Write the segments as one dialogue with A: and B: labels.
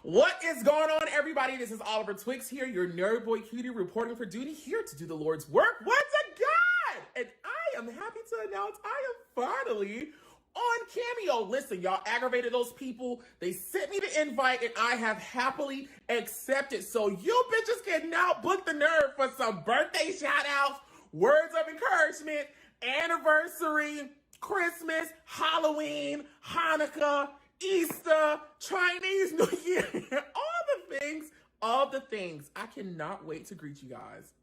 A: What is going on, everybody? This is Oliver Twixt here, your nerd boy cutie, reporting for duty, here to do the Lord's work once again. And I am happy to announce I am finally on Cameo. Listen, y'all aggravated those people. They sent me the invite, and I have happily accepted. So you bitches can now book the nerd for some birthday shout-outs, words of encouragement, anniversary, Christmas, Halloween, Hanukkah, Easter, Chinese New Year, all the things. I cannot wait to greet you guys.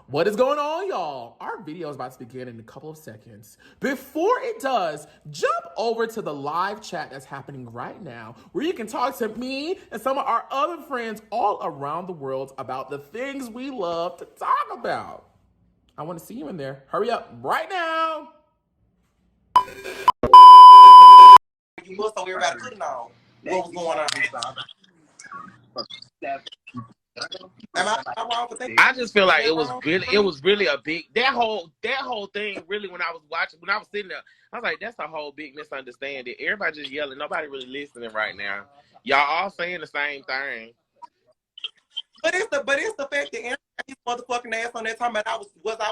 A: What is going on, y'all? Our video is about to begin in a couple of seconds. Before it does, jump over to the live chat that's happening right now, where you can talk to me and some of our other friends all around the world about the things we love to talk about. I want to see you in there. Hurry up right now.
B: You must know everybody putting on. What was going on?
C: I just feel like it was really a big that whole thing really when I was sitting there, I was like, that's a whole big misunderstanding. Everybody just yelling, nobody really listening right now. Y'all all saying the same thing.
B: But it's the fact that everybody's motherfucking ass on that time about I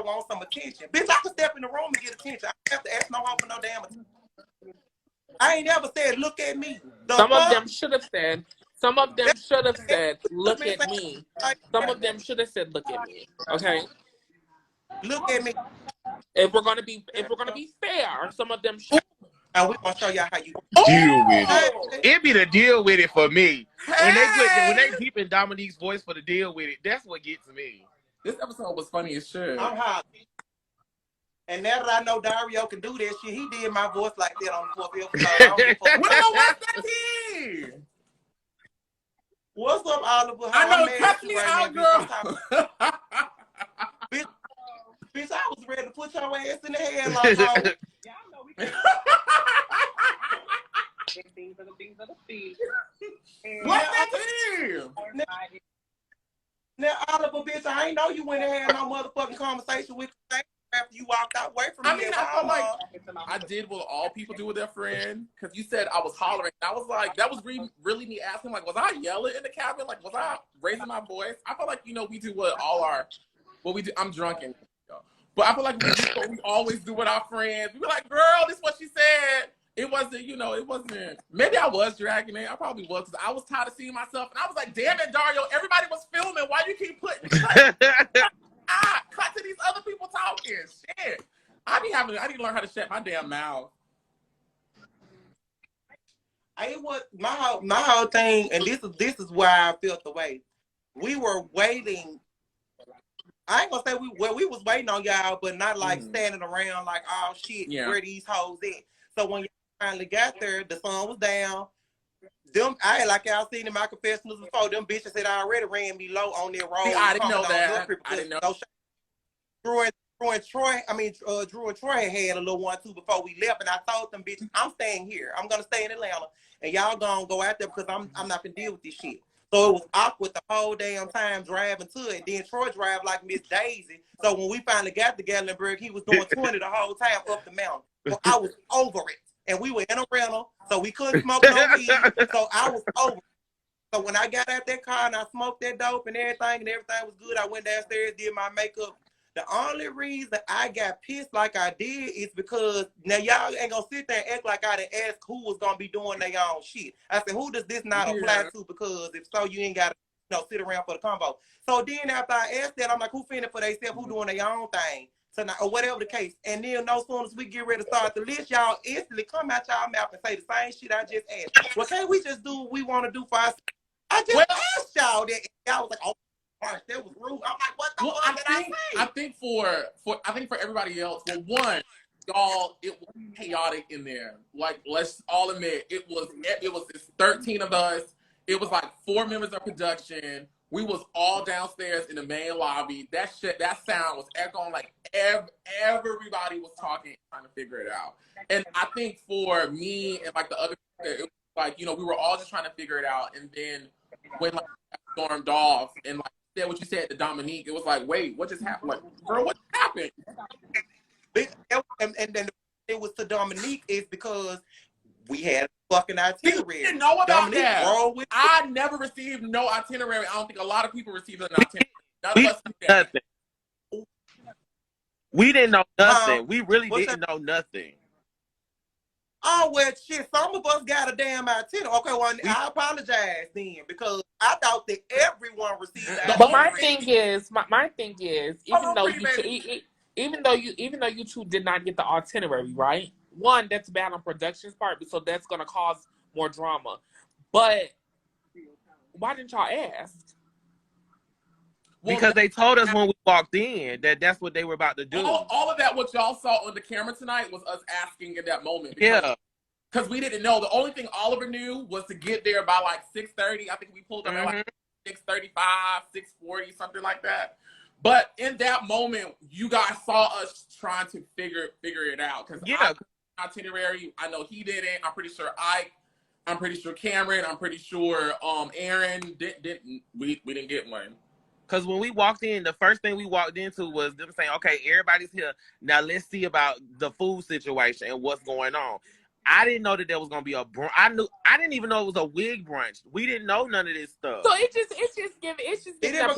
B: want some attention. Bitch, I could step in the room and get attention. I don't have to ask no hoe for no damn attention. I ain't never said, look at me.
D: Some of them should have said, look at me. Some of them should have said, look at me. Okay?
B: Look at me.
D: If we're gonna be fair, some of them should.
B: And we're gonna show y'all how you
C: deal with it. It be the deal with it for me. When they deep in Dominique's voice for the deal with it, that's what gets me.
A: This episode was funny as shit.
B: I'm hot. And now that I know Dario can do that shit, he did my voice like that on the 4th episode.
A: What's that tea?
B: What's up, Oliver?
A: I know, cut me out, girl.
B: Bitch, I was ready to put your ass in the headlock. Y'all know we can.
A: What's that tea?
B: Now, Oliver, bitch, I ain't know you went and had no motherfucking conversation with me after you walked out away from me.
A: I mean, I felt like I did what all people do with their friend, because you said I was hollering. I was like, that was really me asking, like, was I yelling in the cabin? Like, was I raising my voice? I feel like, we do what we do. I'm drunk, but I feel like we do what we always do with our friends. We be like, girl, this is what she said. It wasn't, maybe I was dragging it. I probably was, because I was tired of seeing myself. And I was like, damn it, Dario, everybody was filming. Why you keep putting, cut to these other people talking. Shit. I need to learn how to shut my damn mouth.
B: My whole thing, and this is why I felt the way. We were waiting. I ain't gonna say we was waiting on y'all, but not like standing around like, oh shit, where these hoes at? So when you finally got there, the sun was down. Like y'all seen in my confessionals before, them bitches had already ran me low on their road.
A: I didn't know that. I didn't know.
B: Drew and Troy had a little one too before we left, and I told them, bitch, I'm staying here. I'm gonna stay in Atlanta, and y'all gonna go out there because I'm not gonna deal with this shit. So it was awkward the whole damn time driving to it. Then Troy drive like Miss Daisy. So when we finally got to Gatlinburg, he was doing 20 the whole time up the mountain. So I was over it. And we were in a rental, so we couldn't smoke no weed. So I was over it. So when I got out that car and I smoked that dope and everything was good, I went downstairs, did my makeup. The only reason I got pissed like I did is because now y'all ain't gonna sit there and act like I didn't ask who was gonna be doing their own shit. I said, who does this not apply to? Because if so, you ain't gotta sit around for the convo. So then after I asked that, I'm like, who finna for themselves, who doing their own thing? So now, or whatever the case. And then no soon as we get ready to start the list, y'all instantly come out y'all mouth and say the same shit I just asked. Well, can't we just do what we want to do for us? I just asked y'all that, and y'all was like, oh gosh, that was rude. I'm like, what the fuck did I say?
A: I think for everybody else, well, one, y'all, it was chaotic in there. Like, let's all admit, it was 13 of us. It was like 4 members of production. We was all downstairs in the main lobby. That sound was echoing, like everybody was talking, trying to figure it out. And I think for me and like the other, it was like, we were all just trying to figure it out. And then when like stormed off and like said what you said to Dominique, it was like, wait, what just happened? Like, girl, what happened?
B: And then it was to Dominique is because we had a fucking itinerary.
A: We didn't know about
B: Dominique
A: that.
B: with
A: I never received no itinerary. I don't think a lot of people received an itinerary. None of us knew that.
C: Nothing. We didn't know nothing. We really didn't know nothing.
B: Oh, well, shit, some of us got a damn itinerary. Okay, well, I apologize then, because I thought that everyone received that.
D: But my thing is, even though you two did not get the itinerary, right? One, that's bad on production's part, so that's gonna cause more drama. But why didn't y'all ask?
C: Because they told us when we walked in that that's what they were about to do.
A: All of that, what y'all saw on the camera tonight, was us asking in that moment. Because we didn't know. The only thing Oliver knew was to get there by like 6:30. I think we pulled up at like 6:35, 6:40, something like that. But in that moment, you guys saw us trying to figure it out. Because itinerary, I know he didn't. I'm pretty sure Ike. I'm pretty sure Cameron. I'm pretty sure Aaron didn't. We didn't get one.
C: Because when we walked in, the first thing we walked into was them saying, okay, everybody's here. Now let's see about the food situation and what's going on. I didn't know that there was going to be a brunch. I didn't even know it was a wig brunch. We didn't know none of this stuff.
D: So it's just giving that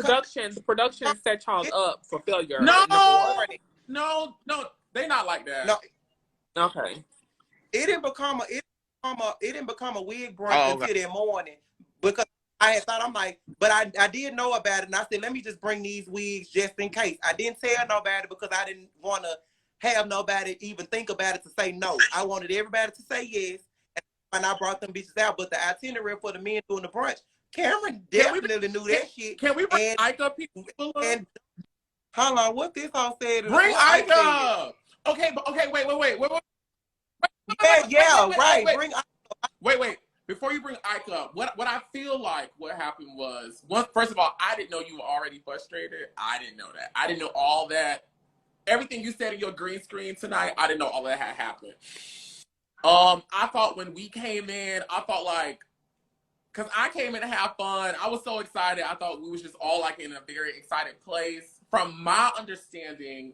D: production set y'all up for failure.
A: No, they not like that.
B: No.
D: Okay.
B: It didn't become a wig brunch until that morning, because I had thought, I'm like, but I did know about it, and I said, let me just bring these wigs just in case. I didn't tell nobody because I didn't want to have nobody even think about it to say no. I wanted everybody to say yes, and I brought them bitches out. But the itinerary for the men doing the brunch, Cameron definitely knew that shit.
A: Can we bring Ike up, people?
B: And hold on, what this all said?
A: Bring Ike up. Okay, wait.
B: Bring Ike up.
A: Wait. Before you bring Ike up, what I feel like what happened was, first of all, I didn't know you were already frustrated. I didn't know that. I didn't know all that. Everything you said in your green screen tonight, I didn't know all that had happened. I thought when we came in, I thought like, because I came in to have fun. I was so excited. I thought we was just all like in a very excited place. From my understanding,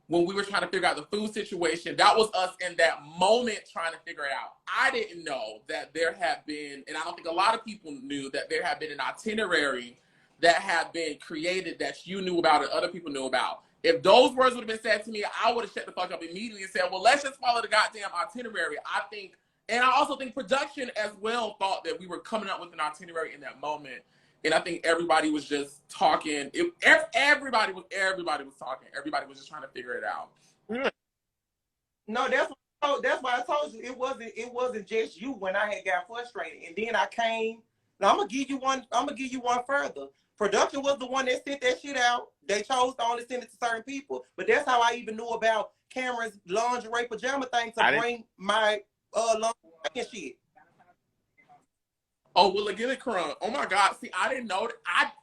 A: when we were trying to figure out the food situation, that was us in that moment trying to figure it out. I didn't know that there had been, and I don't think a lot of people knew, that there had been an itinerary that had been created that you knew about and other people knew about. If those words would have been said to me, I would have shut the fuck up immediately and said, well, let's just follow the goddamn itinerary. I think, and I also think production as well thought that we were coming up with an itinerary in that moment. And I think everybody was just talking. Everybody was talking. Everybody was just trying to figure it out.
B: No, that's why I told you it wasn't just you when I had got frustrated. And then I came. Now I'm gonna give you one further. Production was the one that sent that shit out. They chose to only send it to certain people. But that's how I even knew about Cameron's lingerie pajama thing to bring my lingerie and shit.
A: Oh, Willa, get it, crumb. Oh my God. See, I didn't know that.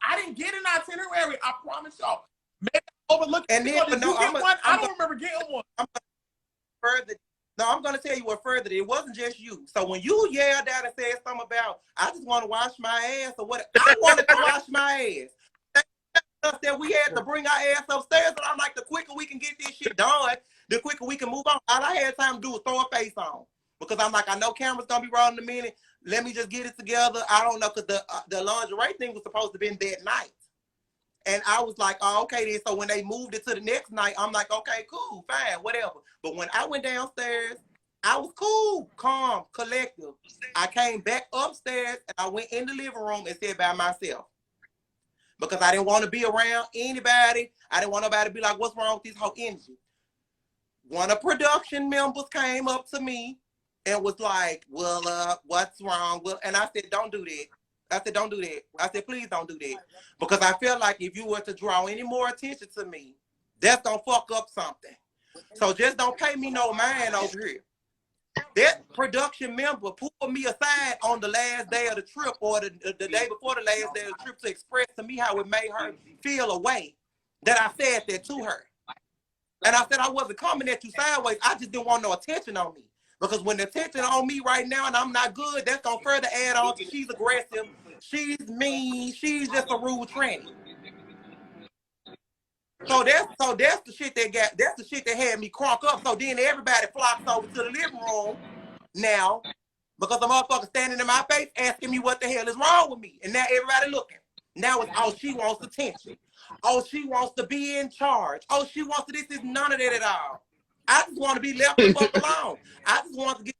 A: I didn't get an itinerary. I promise y'all. Maybe I overlooked it. Did you get one? I don't remember getting one.
B: I'm gonna tell you what further. It wasn't just you. So when you yelled out and said something about, I just want to wash my ass or what, I wanted to wash my ass. That we had to bring our ass upstairs, and I'm like, the quicker we can get this shit done, the quicker we can move on. All I had time to do was throw a face on, because I'm like, I know camera's gonna be rolling in a minute. Let me just get it together. I don't know, because the lingerie thing was supposed to be that night. And I was like, oh, okay then. So when they moved it to the next night, I'm like, okay, cool, fine, whatever. But when I went downstairs, I was cool, calm, collective. I came back upstairs and I went in the living room and sat by myself. Because I didn't want to be around anybody. I didn't want nobody to be like, what's wrong with this whole energy? One of production members came up to me and was like, well, what's wrong? Well, and I said, don't do that. I said, don't do that. I said, please don't do that. Because I feel like if you were to draw any more attention to me, that's going to fuck up something. So just don't pay me no mind over here. That production member pulled me aside on the last day of the trip, or the day before the last day of the trip, to express to me how it made her feel a way that I said that to her. And I said I wasn't coming at you sideways. I just didn't want no attention on me. Because when the attention on me right now and I'm not good, that's going to further add on to she's aggressive, she's mean, she's just a rude tranny. So that's the shit that had me crunk up. So then everybody flocks over to the living room now because the motherfucker standing in my face asking me what the hell is wrong with me. And now everybody looking. Now it's, oh, she wants attention. Oh, she wants to be in charge. Oh, she wants to, this is none of that at all. I just want to be left the fuck alone. I just want to get,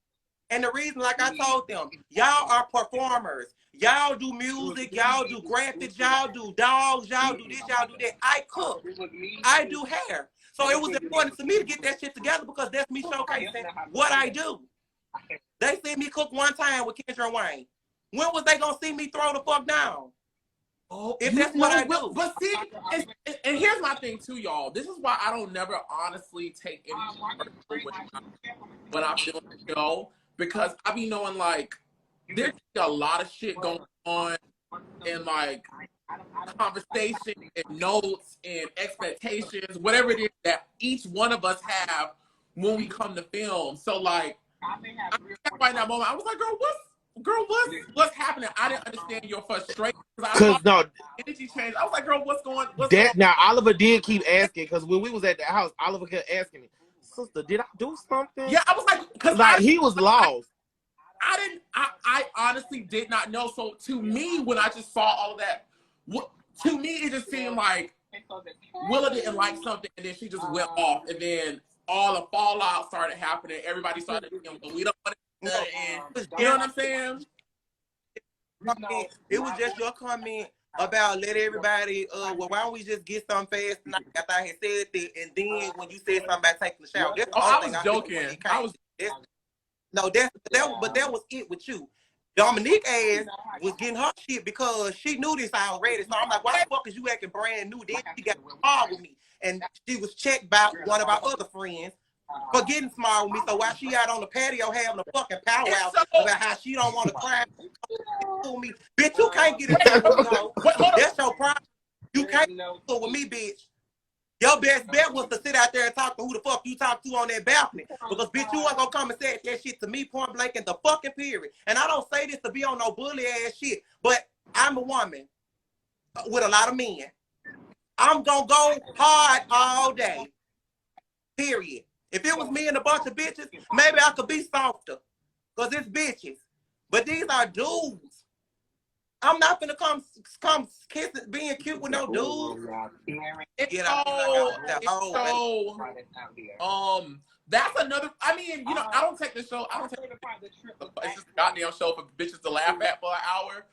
B: and the reason, like I told them, y'all are performers. Y'all do music, y'all do graphics, y'all do dogs, y'all do this, y'all do that. I cook. I do hair. So it was important to me to get that shit together because that's me showcasing what I do. They see me cook one time with Kendra and Wayne. When was they gonna see me throw the fuck down?
A: Oh,
B: if that's what I do.
A: But see, and here's my thing too, y'all. This is why I don't never honestly take anything when I'm doing the show, because I be knowing like there's a lot of shit going on and like conversation and notes and expectations, whatever it is that each one of us have when we come to film. So like, right now moment, I was like, girl, what's happening? I didn't understand your frustration.
C: Cause no
A: energy change. I was like, girl, what's going on?
C: Now Oliver did keep asking, because when we was at the house, Oliver kept asking me, sister, did I do something?
A: Yeah, I was like, because
C: like he was lost.
A: I honestly did not know. So to me, when I just saw all of that, to me it just seemed like Willa didn't like something, and then she just went off, and then all the fallout started happening. Everybody started, we don't want to, and you know what I'm saying?
B: It was just your comment about let everybody, well, why don't we just get something fast tonight after I had said that, and then when you said something about taking the shower. That's the
A: I was joking.
B: But that was it with you. Dominique ass was getting her shit because she knew this already. So I'm like, why the fuck is you acting brand new? Then she got smart with me. And she was checked by one of our other friends for getting smart with me. So while she out on the patio having a fucking powwow about how she don't want to cry with me, bitch, you can't get it. That's your problem. You can't deal with me, bitch. Your best bet was to sit out there and talk to who the fuck you talk to on that balcony. Because, bitch, you wasn't going to come and say that shit to me point blank in the fucking period. And I don't say this to be on no bully ass shit, but I'm a woman with a lot of men. I'm going to go hard all day, period. If it was me and a bunch of bitches, maybe I could be softer because it's bitches. But these are dudes. I'm not gonna come kissing, being cute with no dude.
A: That's another. I mean, I don't take the show. It's just a goddamn show for bitches to laugh at for an hour.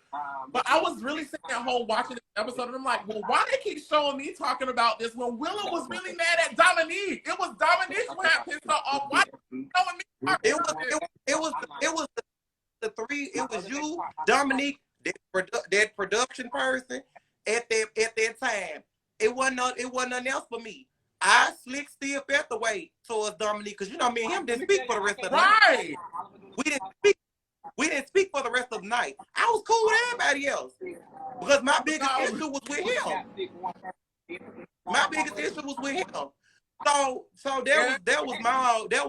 A: But I was really sitting at home watching this episode, and I'm like, well, why they keep showing me talking about this when Willa was really mad at Dominique? It was Dominique who had pissed her off. Why showing me?
B: It was the three. It was you, Dominique, that production person at that time. It wasn't nothing else for me. I slick still felt the way towards Dominique because me and him didn't speak for the rest of the night. We didn't speak for the rest of the night. I was cool with everybody else because my biggest issue was with him. My biggest issue was with him. So that was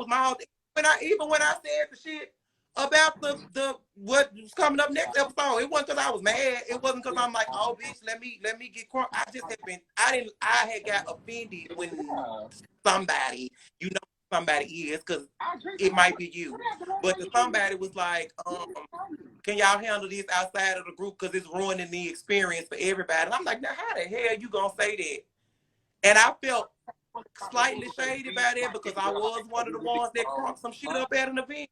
B: my when I said the shit about the what was coming up next episode, it wasn't because I was mad. It wasn't because I'm like, oh bitch, let me get crunk. I just had been I had got offended when somebody, somebody is, because it might be you. But the somebody was like, can y'all handle this outside of the group because it's ruining the experience for everybody? And I'm like, now how the hell you gonna say that? And I felt slightly shady about it because I was one of the ones that crunk some shit up at an event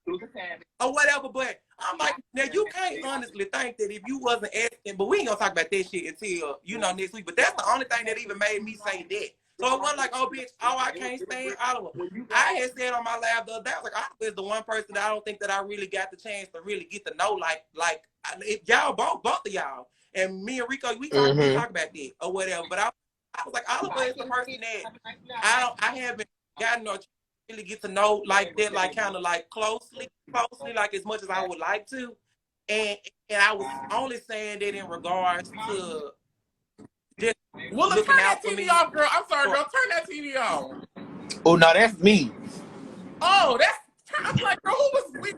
B: or whatever. But I'm like, now you can't honestly think that if you wasn't asking, but we ain't gonna talk about that shit until next week. But that's the only thing that even made me say that. So it wasn't like, oh bitch, I can't stand Oliver. I had said on my live the other day, I was like, Oliver is the one person that I don't think that I really got the chance to really get to know, like if y'all both of y'all, and me and Rico, we talk about that or whatever. But I was like, Oliver is the person that I haven't gotten to really get to know like that, like kind of like closely, like as much as I would like to. And I was only saying that in regards to just
A: Willa, turn that TV off, girl. I'm sorry, girl. Turn that TV off.
C: Oh, no, that's me.
A: Oh, I'm like, girl, who was with?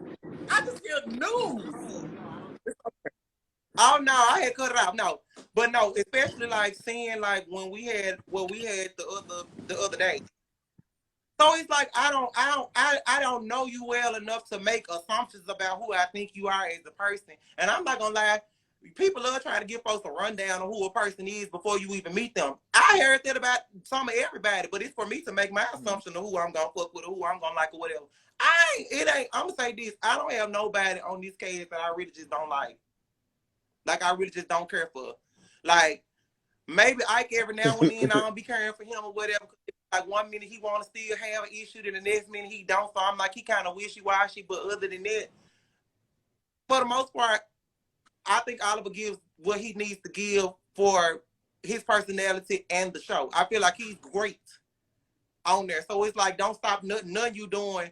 A: I just hear news.
B: Oh no, I had cut it off. No, But no, especially like seeing like when we had the other day. So it's like I don't know you well enough to make assumptions about who I think you are as a person. And I'm not gonna lie, people love trying to give folks a rundown of who a person is before you even meet them. I heard that about some of everybody, but it's for me to make my assumption of who I'm gonna fuck with or who I'm gonna like or whatever. I'm gonna say this. I don't have nobody on this case that I really just don't like. Like I really just don't care for. Like maybe Ike every now and then I don't be caring for him or whatever. Like 1 minute he want to still have an issue, then the next minute he don't. So I'm like, he kind of wishy-washy. But other than that, for the most part, I think Oliver gives what he needs to give for his personality and the show. I feel like he's great on there. So it's like, don't stop none you doing,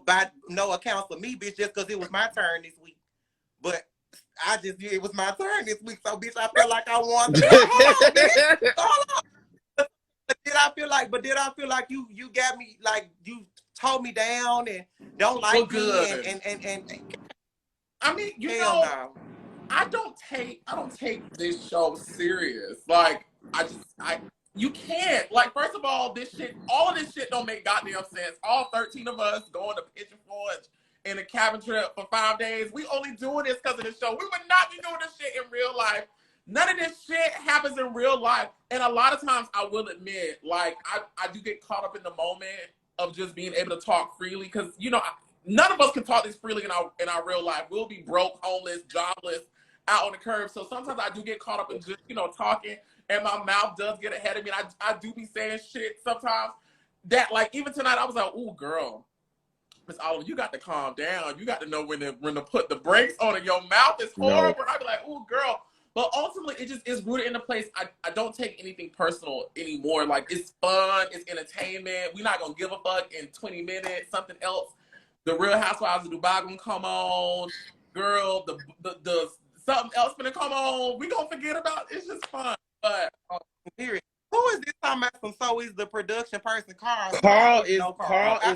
B: by no account for me, bitch, just because it was my turn this week. But it was my turn this week. So, bitch, I feel like I won. But did I feel like you got me, like you told me down and don't like me and
A: I mean,
B: no.
A: I don't take this show serious. Like you can't. Like, first of all, all of this shit don't make goddamn sense. All 13 of us going to Pigeon Forge in a cabin trip for 5 days. We only doing this because of the show. We would not be doing this shit in real life. None of this shit happens in real life. And a lot of times I will admit, like, I do get caught up in the moment of just being able to talk freely. Because, none of us can talk this freely in our real life. We'll be broke, homeless, jobless, out on the curb. So sometimes I do get caught up in just, talking. And my mouth does get ahead of me. And I do be saying shit sometimes that, like, even tonight I was like, ooh, girl. Miss Oliver, you got to calm down. You got to know when to put the brakes on it. Your mouth is horrible. No. I'd be like, ooh, girl. But ultimately, it just is rooted in a place. I don't take anything personal anymore. Like, it's fun. It's entertainment. We're not going to give a fuck in 20 minutes. Something else. The Real Housewives of Dubai going to come on. Girl, the something else going to come on. We going to forget about it. It's just fun. But,
B: period. Who is this talking about? So is the production person, Carl?
C: Carl is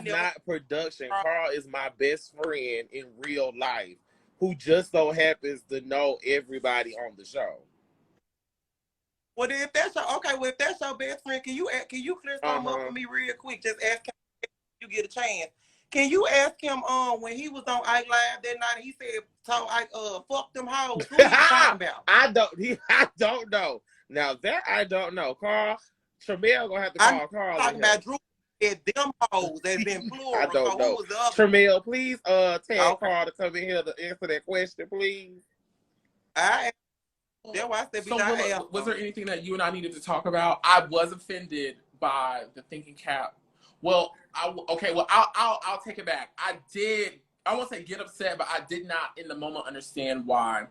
C: not production. Carl is my best friend in real life, who just so happens to know everybody on the show.
B: Well, then if that's your best friend, can you clear something up for me real quick? Just ask him if you get a chance. Can you ask him when he was on Ike Live that night? He said, "So I fuck them hoes." Who he talking about?
C: I don't know. Now that I don't know. Carl, Tramiel gonna have to call Carl.
B: Talking about Drew. Them hoes that's been plural.
C: I don't know. Tramiel, please tell Carl to come in here to answer that question, please.
B: That's why I said,
A: so was there anything that you and I needed to talk about? I was offended by the thinking cap. Well, I'll take it back. I won't say get upset, but I did not in the moment understand why.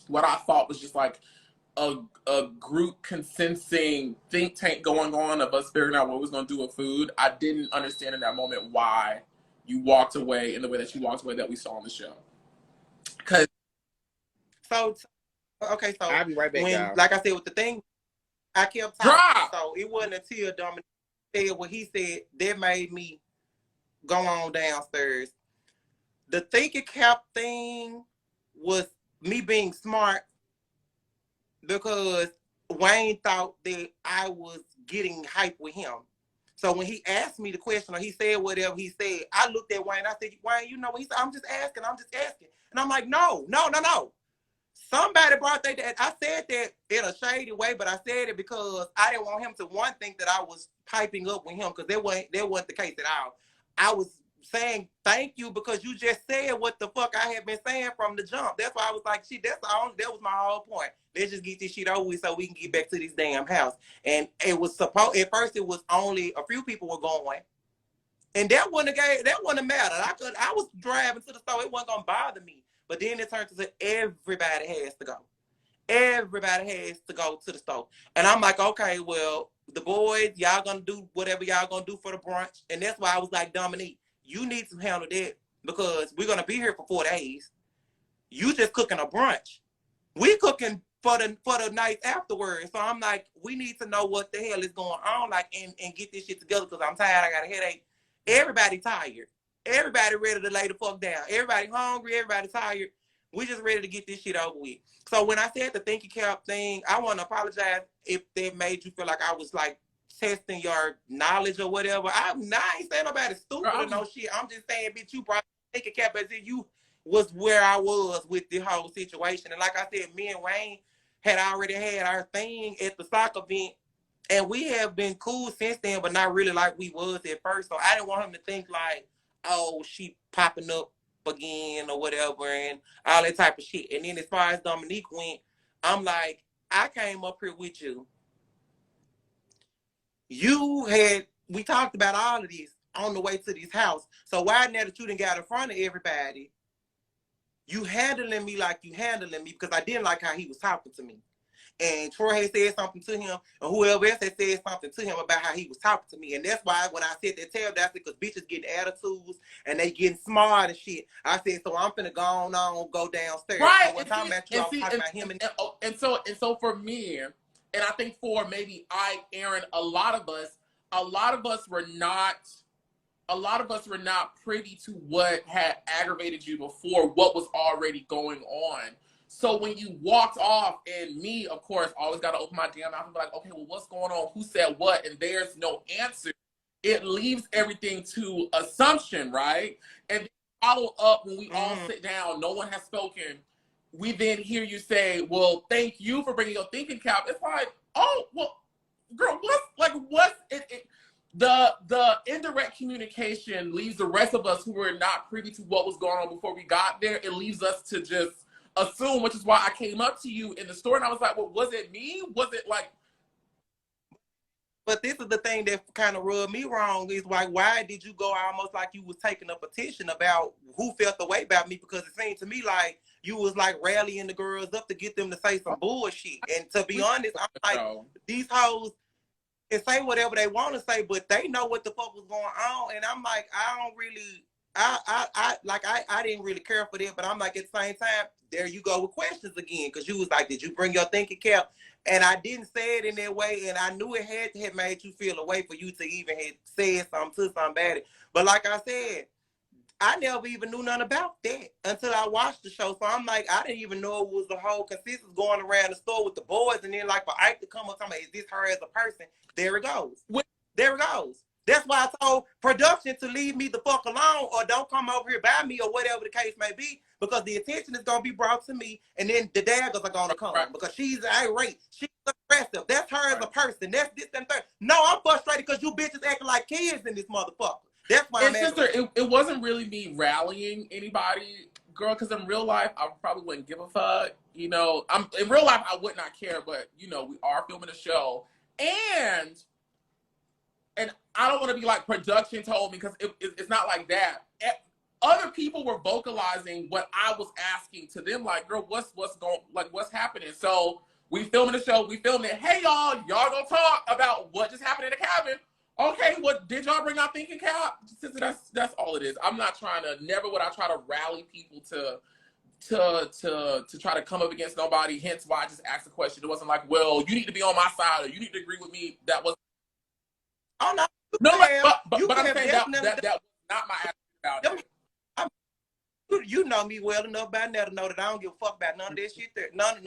A: What I thought was just like a group consenting think tank going on of us figuring out what we was going to do with food. I didn't understand in that moment why you walked away in the way that you walked away that we saw on the show.
B: So
C: I'll be right back, y'all.
B: Like I said with the thing, I kept talking. So it wasn't until Dominique said what he said that made me go on downstairs. The thinking cap thing was me being smart, because Wayne thought that I was getting hype with him. So when he asked me the question or he said whatever he said, I looked at Wayne. I said, Wayne, he said, I'm just asking. And I'm like, no. Somebody brought that. I said that in a shady way, but I said it because I didn't want him to think that I was piping up with him, because that wasn't the case at all. I was saying thank you because you just said what the fuck I had been saying from the jump. That's why I was like, shit, that was my whole point. Let's just get this shit over with so we can get back to this damn house. And it was at first it was only a few people were going. And that wouldn't have mattered. I was driving to the store. It wasn't gonna bother me. But then it turned to everybody has to go. Everybody has to go to the store. And I'm like, okay, well, the boys, y'all gonna do whatever y'all gonna do for the brunch. And that's why I was like, Dominique, you need to handle that, because we're gonna be here for 4 days. You just cooking a brunch. We cooking for the night afterwards. So I'm like, we need to know what the hell is going on, like, and get this shit together, because I'm tired. I got a headache. Everybody tired. Everybody ready to lay the fuck down. Everybody hungry. Everybody tired. We just ready to get this shit over with. So when I said the thinking cap thing, I want to apologize if that made you feel like I was like testing your knowledge or whatever. I ain't saying nobody stupid or no shit. I'm just saying, bitch, you brought thinking cap as if you was where I was with the whole situation. And like I said, me and Wayne had already had our thing at the soccer event, and we have been cool since then, but not really like we was at first. So I didn't want him to think like, oh, she popping up again or whatever and all that type of shit. And then as far as Dominique went, I'm like, I came up here with you. We talked about all of this on the way to this house. So why now that you done got in front of everybody, you handling me like you handling me, because I didn't like how he was talking to me. And Troy had said something to him, and whoever else had said something to him about how he was talking to me. And that's why when I said that tell, that's because bitches getting attitudes and they getting smart and shit. I said, so I'm finna go downstairs.
A: Right.
B: So I'm talking about you, I'm talking about him.
A: And so for me, and I think for maybe Aaron, a lot of us were not privy to what had aggravated you before, what was already going on. So when you walked off, and me, of course, always got to open my damn mouth and be like, okay, well, what's going on? Who said what? And there's no answer. It leaves everything to assumption, right? And follow up when we all sit down, no one has spoken. We then hear you say, well, thank you for bringing your thinking cap. It's like, oh, well, girl, what's it? The indirect communication leaves the rest of us who were not privy to what was going on before we got there. It leaves us to just assume, which is why I came up to you in the store and I was like, well, was it me? Was it like...
B: But this is the thing that kind of rubbed me wrong, is like, why did you go almost like you was taking a petition about who felt the way about me? Because it seemed to me like you was like rallying the girls up to get them to say some bullshit. And to be honest, I'm like, these hoes can say whatever they want to say, but they know what the fuck was going on. And I'm like, I didn't really care for that, but I'm like, at the same time, there you go with questions again, because you was like, did you bring your thinking cap? And I didn't say it in that way, and I knew it had to have made you feel a way for you to even have said something to somebody. But like I said, I never even knew nothing about that until I watched the show. So I'm like, I didn't even know it was the whole consensus going around the store with the boys, and then like for Ike to come up and say, is this her as a person? There it goes. There it goes. That's why I told production to leave me the fuck alone, or don't come over here by me, or whatever the case may be, because the attention is gonna be brought to me, and then the daggers are gonna come because she's irate, she's aggressive. That's her as a person. That's this and that. No, I'm frustrated because you bitches acting like kids in this motherfucker. That's why I'm
A: sister, it wasn't really me rallying anybody, girl, because in real life I probably wouldn't give a fuck. You know, in real life I would not care, but you know, we are filming a show, and I don't want to be like production told me, because it's not like that. Other people were vocalizing what I was asking to them, like, girl, what's happening? So we filming the show, we filming it. Hey y'all gonna talk about what just happened in the cabin. Okay, what did y'all bring out thinking cap? That's all it is. I'm not trying to, never would I try to rally people to try to come up against nobody, hence why I just asked the question. It wasn't like, well, you need to be on my side or you need to agree with me. That was
B: no,
A: but I'm saying that was not my attitude about it.
B: You know me well enough by now to know that I don't give a fuck about none of that shit there. None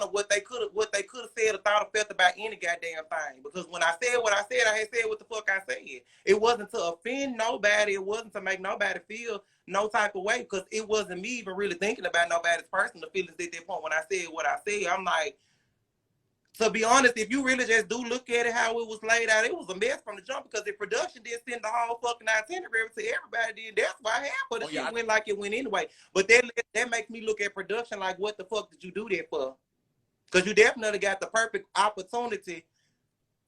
B: of what they could have said or thought or felt about any goddamn thing. Because when I said what I said, I had said what the fuck I said. It wasn't to offend nobody. It wasn't to make nobody feel no type of way, because it wasn't me even really thinking about nobody's personal feelings at that point. When I said what I said, I'm like, to be honest, if you really just do look at it how it was laid out, it was a mess from the jump, because the production did send the whole fucking itinerary to everybody. Then that's why half of the shit went like it went anyway. But that makes me look at production like, what the fuck did you do that for? Because you definitely got the perfect opportunity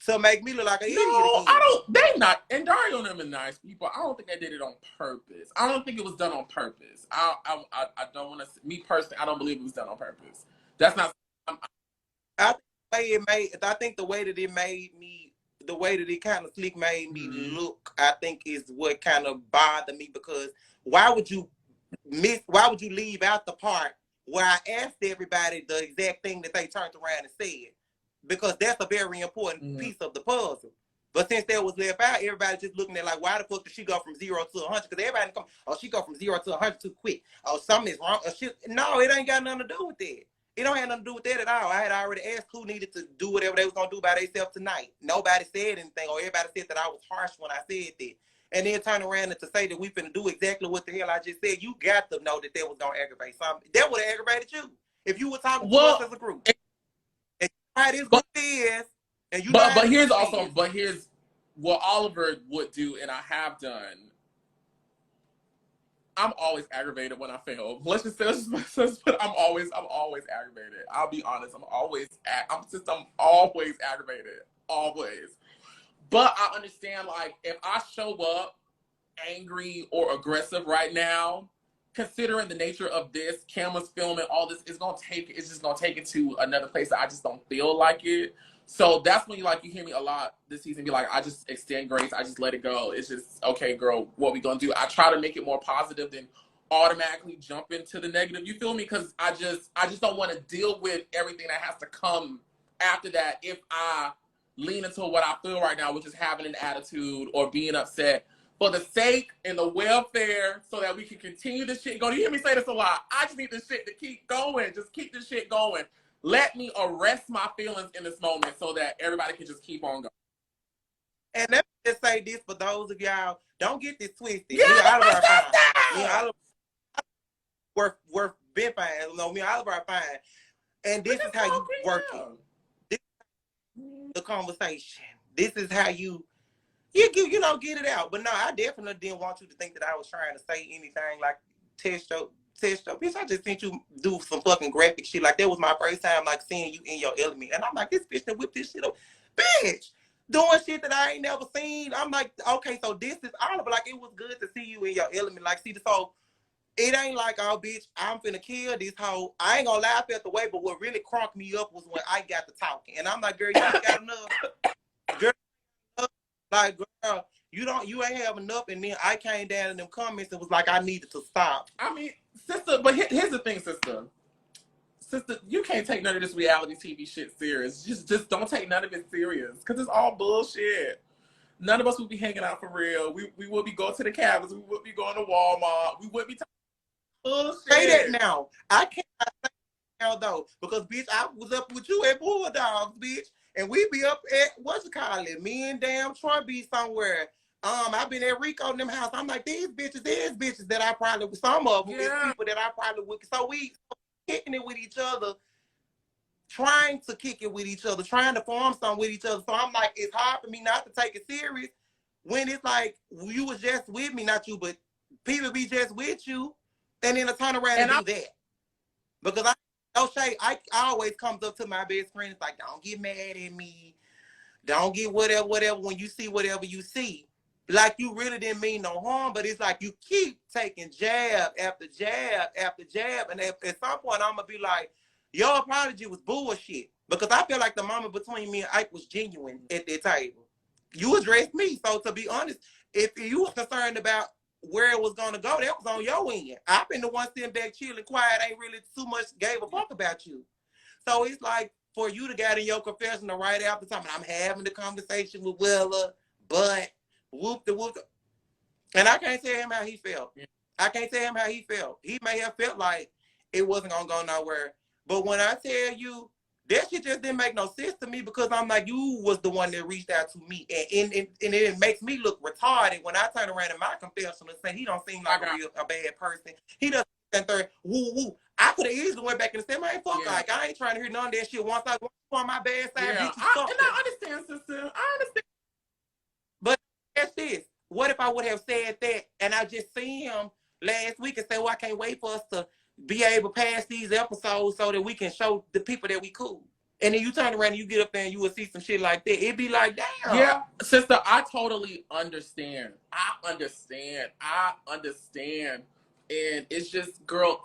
B: to make me look like an idiot again.
A: They not, and Dario and them are nice people. I don't think they did it on purpose. I don't think it was done on purpose. I don't want to, me personally, I don't believe it was done on purpose. That's not.
B: I think the way that it made me, the way that it kind of slick made me look, I think is what kind of bothered me, because why would you leave out the part where I asked everybody the exact thing that they turned around and said? Because that's a very important piece of the puzzle. But since that was left out, everybody just looking at like, why the fuck did she go from 0 to 100? Because everybody come, oh, she go from 0 to 100 too quick. Oh, something is wrong. No, it ain't got nothing to do with that. It don't have nothing to do with that at all. I had already asked who needed to do whatever they was gonna do by themselves tonight. Nobody said anything, or everybody said that I was harsh when I said that. And then turn around and to say that we finna do exactly what the hell I just said. You got to know that was gonna aggravate something. That would have aggravated you if you were talking to us as a group. And how this group is. And you
A: but here's what Oliver would do, and I have done. I'm always aggravated when I fail. Let's just put I'm always aggravated. I'll be honest. I'm always aggravated. Always. But I understand, like, if I show up angry or aggressive right now, considering the nature of this, cameras filming, all this, it's just gonna take it to another place that I just don't feel like it. So that's when you hear me a lot this season be like, I just extend grace, I just let it go. It's just, okay, girl, what we gonna do? I try to make it more positive than automatically jump into the negative. You feel me? Because I just don't want to deal with everything that has to come after that if I lean into what I feel right now, which is having an attitude or being upset. For the sake and the welfare, so that we can continue this shit going. You hear me say this a lot. I just need this shit to keep going. Just keep this shit going. Let me arrest my feelings in this moment so that everybody can just keep on going.
B: And let me just say this for those of y'all, don't get this twisted.
A: Yeah,
B: me and Oliver are fine. Me and Oliver worth been fine. No, me and Oliver are fine. And this is how you work it. This is the conversation. This is how you get it out. But no, I definitely didn't want you to think that I was trying to say anything like test your bitch. I just seen you do some fucking graphic shit. Like that was my first time like seeing you in your element. And I'm like, this bitch that whipped this shit up. Bitch, doing shit that I ain't never seen. I'm like, okay, so this is Oliver. Like it was good to see you in your element. Like, see, so it ain't like, oh bitch, I'm finna kill this hoe. I ain't gonna laugh at the way, but what really cranked me up was when I got to talking. And I'm like, girl, you ain't got enough. Girl, like, girl, you ain't have enough. And then I came down in them comments and was like, I needed to stop.
A: I mean, sister, but here's the thing, sister. Sister, you can't take none of this reality TV shit serious. Just don't take none of it serious, because it's all bullshit. None of us would be hanging out for real. We would be going to the cabins. We would be going to Walmart. We would be talking bullshit.
B: Say that now. I can't say that now, though, because, bitch, I was up with you at Bulldogs, bitch. And we be up at, what's it called? Me and damn Troy be somewhere. I've been at Rico in them house. I'm like, these bitches that I probably, some of them is people that I probably would. So we kicking it with each other, trying to kick it with each other, trying to form something with each other. So I'm like, it's hard for me not to take it serious when it's like, you was just with me, not you, but people be just with you, and then I turn around and do that. Because I always comes up to my best friends like, don't get mad at me. Don't get whatever, when you see whatever you see. Like you really didn't mean no harm, but it's like you keep taking jab after jab after jab. And at some point, I'm going to be like, your apology was bullshit. Because I feel like the moment between me and Ike was genuine at that table. You addressed me. So to be honest, if you were concerned about where it was going to go, that was on your end. I've been the one sitting back chilling quiet, ain't really too much gave a fuck about you. So it's like for you to get in your confessional right after time, I'm having the conversation with Willa, but whoop. And I can't tell him how he felt. I can't tell him how he felt. He may have felt like it wasn't going to go nowhere. But when I tell you, that shit just didn't make no sense to me, because I'm like, you was the one that reached out to me. And it makes me look retarded when I turn around in my confession and say he don't seem like a bad person. He doesn't stand there, woo. I could have easily went back and said, man, fuck, like, I ain't trying to hear none of that shit. Once I go on my bad side,
A: yeah. I understand, sister. I understand.
B: But that's this. What if I would have said that and I just seen him last week and said, well, I can't wait for us to be able to pass these episodes so that we can show the people that we cool. And then you turn around and you get up there and you will see some shit like that. It'd be like, damn.
A: Yeah, sister, I totally understand. I understand. And it's just, girl,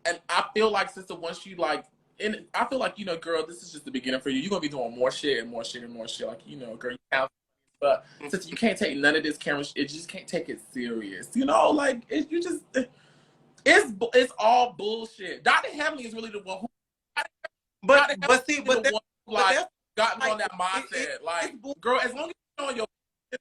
A: and I feel like, sister, once you like, and I feel like, girl, this is just the beginning for you. You're going to be doing more shit and more shit and more shit. Like, girl, you have, but since you can't take none of this camera, it just can't take it serious. Like, it's all bullshit. Dr. Heavenly is really the one who.
B: But
A: gotten on that mindset. Girl, as long as you know your...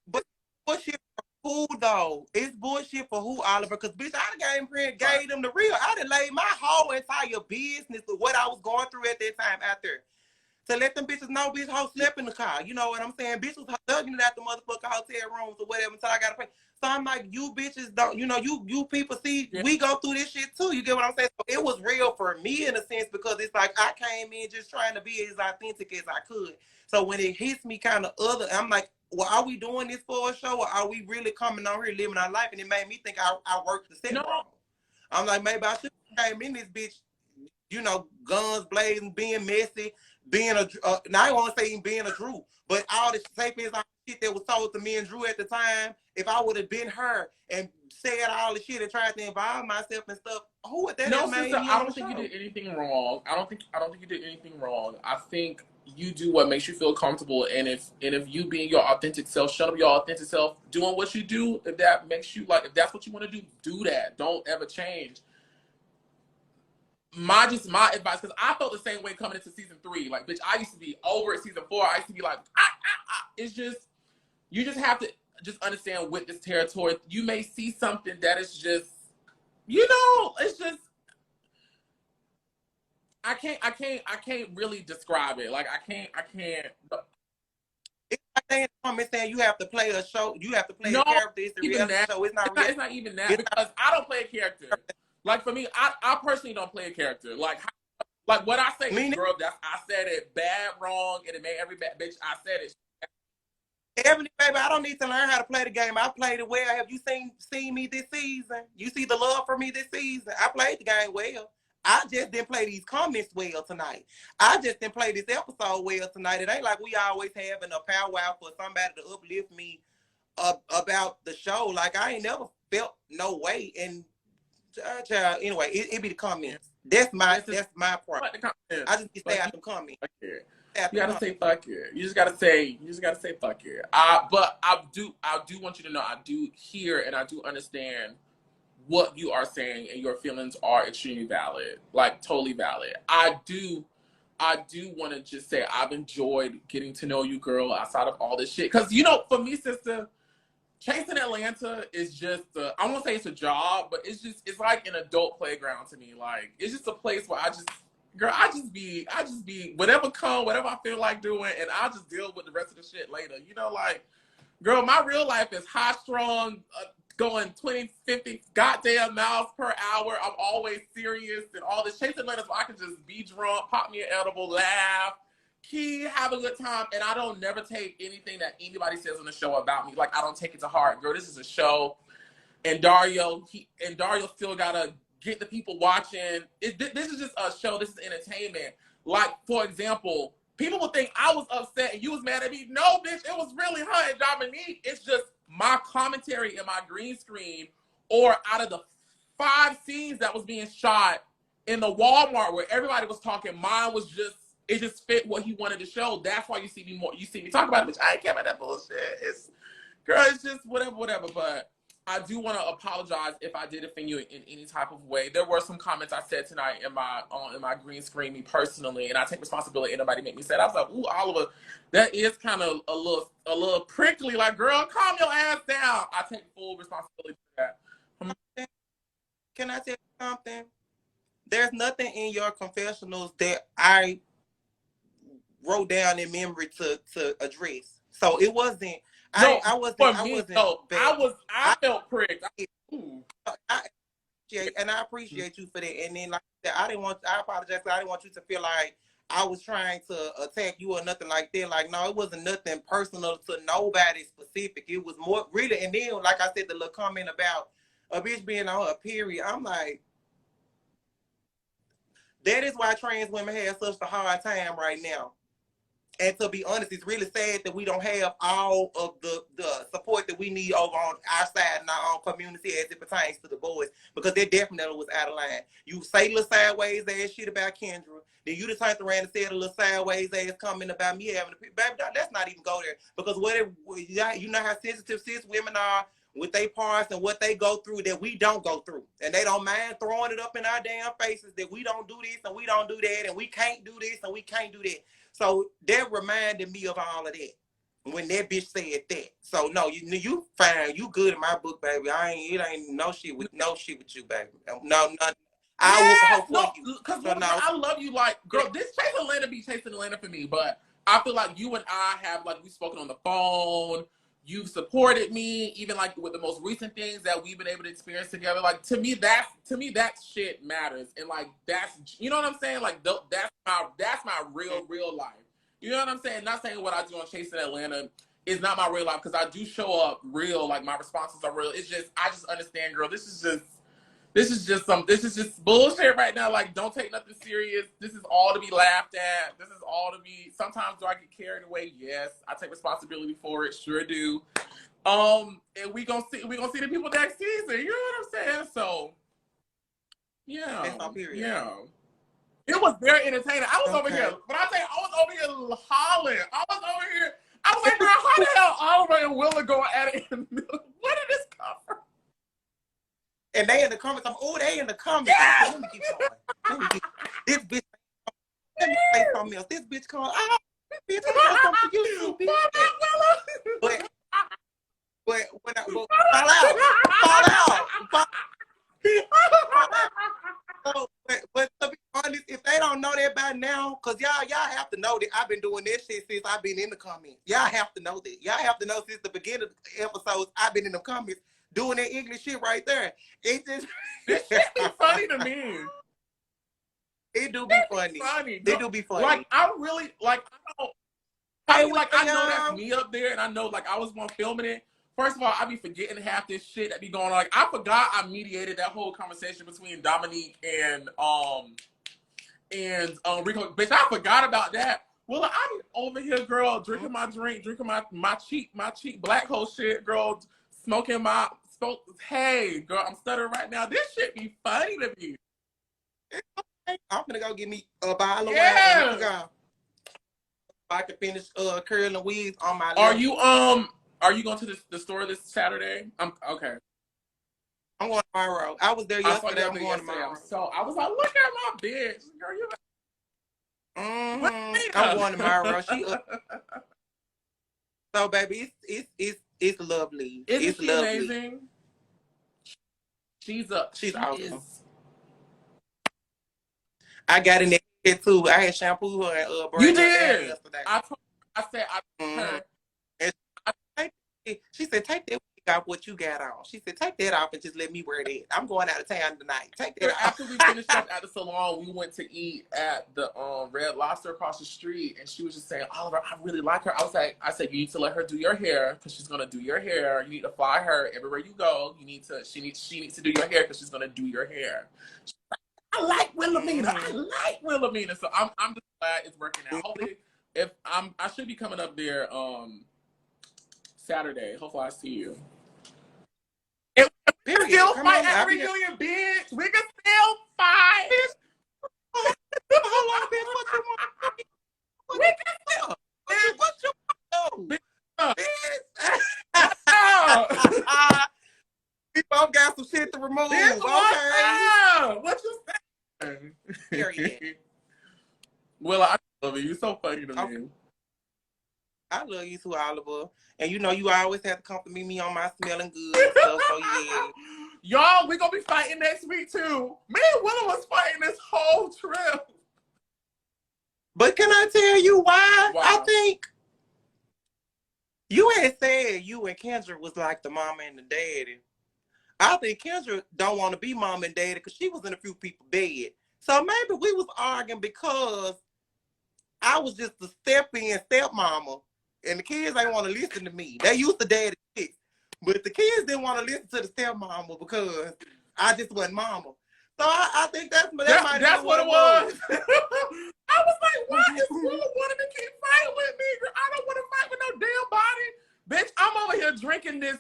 B: But bullshit for who, though? It's bullshit for who, Oliver? Because, bitch, I gave them the real. I done laid my whole entire business of what I was going through at that time out there. To let them bitches know, bitch, hoe slept in the car. You know what I'm saying? Bitch was thugging it at the motherfucking hotel rooms or whatever until I got to pay. So I'm like, you bitches don't, you know, you people see, we go through this shit too. You get what I'm saying? So it was real for me in a sense because it's like I came in just trying to be as authentic as I could. So when it hits me kind of I'm like, well, are we doing this for a show or are we really coming on here living our life? And it made me think I worked the set wrong. I'm like, maybe I should have came in this bitch, you know, guns blazing, being messy, being now I won't say being a Drew, but all the shit that was told to me and Drew at the time, if I would have been her and said all the shit and tried to involve myself and stuff, who would that have made me?
A: I don't think you did anything wrong. I don't think you did anything wrong. I think you do what makes you feel comfortable, and if you being your authentic self, shut up your authentic self, doing what you do, if that makes you if that's what you want to do that. Don't ever change. My advice, because I felt the same way coming into season 3. Like, bitch, I used to be over at season 4. I used to be like, It's just, you just have to just understand with this territory, you may see something that is just, you know, it's just, I can't really describe it. Like, I can't.
B: It's saying you have to play a show. You have to play a character. It's the reality show. It's not
A: even that because I don't play a character. Like, for me, I personally don't play a character. Like what I say is, girl, I said it bad, wrong, and it made every bad bitch. I said it.
B: Ebony, baby, I don't need to learn how to play the game. I played it well. Have you seen me this season? You see the love for me this season? I played the game well. I just didn't play these comments well tonight. I just didn't play this episode well tonight. It ain't like we always having a powwow for somebody to uplift me about the show. Like, I ain't never felt no way. And child, anyway, it be the comments. That's my part. I just stay out the comments.
A: You gotta say fuck it. You just gotta say fuck it. But I do want you to know I do hear and I do understand what you are saying, and your feelings are extremely valid, like totally valid. I do want to just say I've enjoyed getting to know you, girl, outside of all this shit. Because, you know, for me, sister, chasing Atlanta is just I won't say it's a job, but it's like an adult playground to me. Like, it's just a place where I just be whatever I feel like doing, and I'll just deal with the rest of the shit later. You know, like, girl, my real life is high strung, going 20, 50 goddamn miles per hour. I'm always serious and all this. Chasing Atlanta, so I can just be drunk, pop me an edible, laugh, have a good time, and I don't never take anything that anybody says on the show about me. Like, I don't take it to heart. Girl, this is a show, and Dario still gotta get the people watching. This is just a show. This is entertainment. Like, for example, people would think I was upset and you was mad at me. No, bitch, it was really her and Dominique. It's just my commentary and my green screen, or out of the 5 scenes that was being shot in the Walmart where everybody was talking, mine was just, it just fit what he wanted to show. That's why you see me talk about it, bitch. I ain't care about that bullshit. It's just whatever. But I do want to apologize if I did offend you in any type of way. There were some comments I said tonight in my green screen, me personally, and I take responsibility. Anybody make me say that. I was like, ooh, Oliver, that is kind of a little prickly. Like, girl, calm your ass down. I take full responsibility for that.
B: Can I tell you something? There's nothing in your confessionals that I wrote down in memory to address. So it wasn't. I felt pricked. And I appreciate you for that. And then, like I said, I apologize. I didn't want you to feel like I was trying to attack you or nothing like that. Like, no, it wasn't nothing personal to nobody specific. It was more really. And then, like I said, the little comment about a bitch being on her period. I'm like, that is why trans women have such a hard time right now. And to be honest, it's really sad that we don't have all of the support that we need over on our side and our own community as it pertains to the boys, because they definitely was out of line. You say little sideways ass shit about Kendra, then you just turned around and said a little sideways ass comment about me having a baby. Let's not even go there, because you know how sensitive cis women are with their parts and what they go through that we don't go through. And they don't mind throwing it up in our damn faces that we don't do this and we don't do that and we can't do this and we can't do that. So that reminded me of all of that when that bitch said that. So no, you fine, you good in my book, baby. It ain't no shit with you, baby. No, I will hope for you.
A: Because
B: so, no.
A: I love you. Like, girl, this Chase Atlanta be chasing Atlanta for me, but I feel like you and I have, like, we've spoken on the phone. You've supported me, even like with the most recent things that we've been able to experience together. Like, to me that shit matters, and like that's, you know what I'm saying? Like, that's my real life. You know what I'm saying? Not saying what I do on Chasing Atlanta is not my real life, because I do show up real. Like, my responses are real. It's just, I just understand, girl. This is just bullshit right now. Like, don't take nothing serious. This is all to be laughed at. This is all to be, sometimes do I get carried away? Yes. I take responsibility for it. Sure do. And we gonna see the people next season. You know what I'm saying? So, yeah.
B: That's all period.
A: Yeah. It was very entertaining. I was over here, but I tell you, I was over here hollering. I was like, girl, how the hell Oliver and Willa going at it in the middle? Where did this come from?
B: And they in the comments. They in the comments. Yeah! Let me keep going. This bitch. Let me say something else. This bitch called. This bitch called something for you, bitch. But when I fall out. So, but to be honest, if they don't know that by now, cause y'all have to know that I've been doing this shit since I've been in the comments. Y'all have to know that. Y'all have to know since the beginning of the episodes I've been in the comments doing that English shit right there. It just
A: this shit be funny to me.
B: It do be funny. It do be funny.
A: Like, I really like. I know that's me up there, and I know, like, I was one filming it. First of all, I be forgetting half this shit that be going on. Like, I forgot I mediated that whole conversation between Dominique and Rico. Bitch, I forgot about that. Well, I'm over here, girl, drinking my drink, drinking my cheap black hole shit, girl, smoking my smoke. Hey, girl, I'm stuttering right now. This shit be funny to me.
B: I'm gonna go get me a bottle of
A: wine.
B: If I can finish curling wigs on my
A: lip. Are you going to the store this Saturday? Okay.
B: I'm going tomorrow. I was there yesterday. I'm going tomorrow.
A: So I was like, look at my bitch. Girl, you
B: I'm going tomorrow. So baby, it's lovely.
A: Isn't she
B: lovely.
A: Amazing? She's awesome. I
B: got in there too. I had shampoo her and
A: you did yesterday. I said
B: she said, take that wig off what you got on. She said, take that off and just let me wear that. I'm going out of town tonight. Take that off.
A: After we finished up at the salon, we went to eat at the Red Lobster across the street, and she was just saying, Oliver, I really like her. I said, you need to let her do your hair, because she's gonna do your hair. You need to fly her everywhere you go. She needs to do your hair, because she's gonna do your hair. I like Wilhelmina. I like Wilhelmina. So I'm just glad it's working out. Hopefully, I should be coming up there Saturday. Hopefully I see you. We can still fight at reunion, bitch. We can still fight.
B: Hold on, bitch. What you want? We can still. What you want? Bitch. We both got some shit to remove.
A: Bitch,
B: okay.
A: What you saying?
B: Period.
A: Willa, I love you. You're so funny to me.
B: I love you too, Oliver. And you know you always have to compliment me on my smelling good stuff, so yeah.
A: Y'all, we gonna be fighting next week too. Me and Willa was fighting this whole trip.
B: But can I tell you why? I think you had said you and Kendra was like the mama and the daddy. I think Kendra don't want to be mama and daddy because she was in a few people's bed. So maybe we was arguing because I was just the step-in stepmama. And the kids ain't want to listen to me. They used to daddy kids. But the kids didn't want to listen to the stepmama because I just wasn't mama. So I think that's what it was.
A: I was like, why is Willa wanting to keep fighting with me? Girl, I don't want to fight with no damn body. Bitch, I'm over here drinking this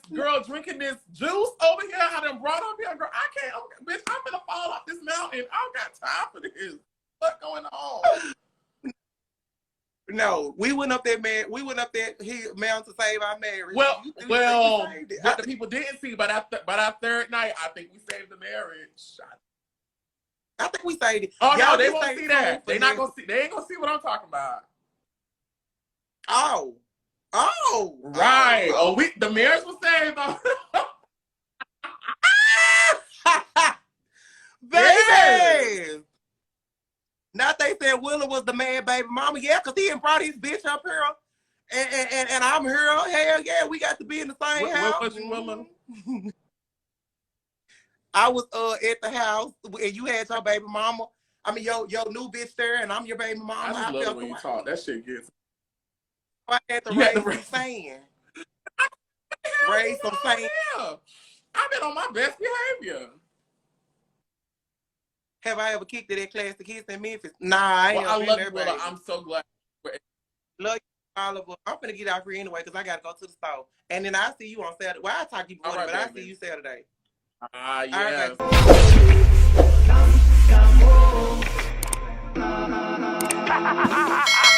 A: juice over here. I done brought up here. Girl, I can't. Bitch, I'm going to fall off this mountain. I don't got time for this. What's going on?
B: No, we went up there, man. We went up there mountain to save our marriage.
A: Well, what the people didn't see, but our third night, I think we saved the marriage.
B: I think we saved it.
A: Oh no, they won't see that. They ain't gonna see what I'm talking about.
B: Oh.
A: Right. Oh, the marriage was saved though.
B: Baby.
A: Yes.
B: Not they said Willa was the man baby mama. Yeah, because he brought his bitch up here. And I'm here. Hell yeah, we got to be in the same house.
A: What was you, Willa?
B: I was at the house and you had your baby mama. I mean your new bitch there, and I'm your baby mama.
A: I just love when you talk. That shit gets.
B: I had to
A: You
B: raise
A: had to
B: some sand. Raise some sand.
A: Yeah. I've been on my best behavior.
B: Have I ever kicked it at Classic Hits in Memphis? Nah, I ain't.
A: Well, I love
B: there,
A: you, Willa. I'm so glad.
B: Love you, Oliver. I'm finna get out here anyway because I gotta go to the store, and then I'll see you on Saturday. Well, I'll talk to you before,
A: Right,
B: but I'll
A: baby.
B: see you Saturday.
A: Yes.
B: All right,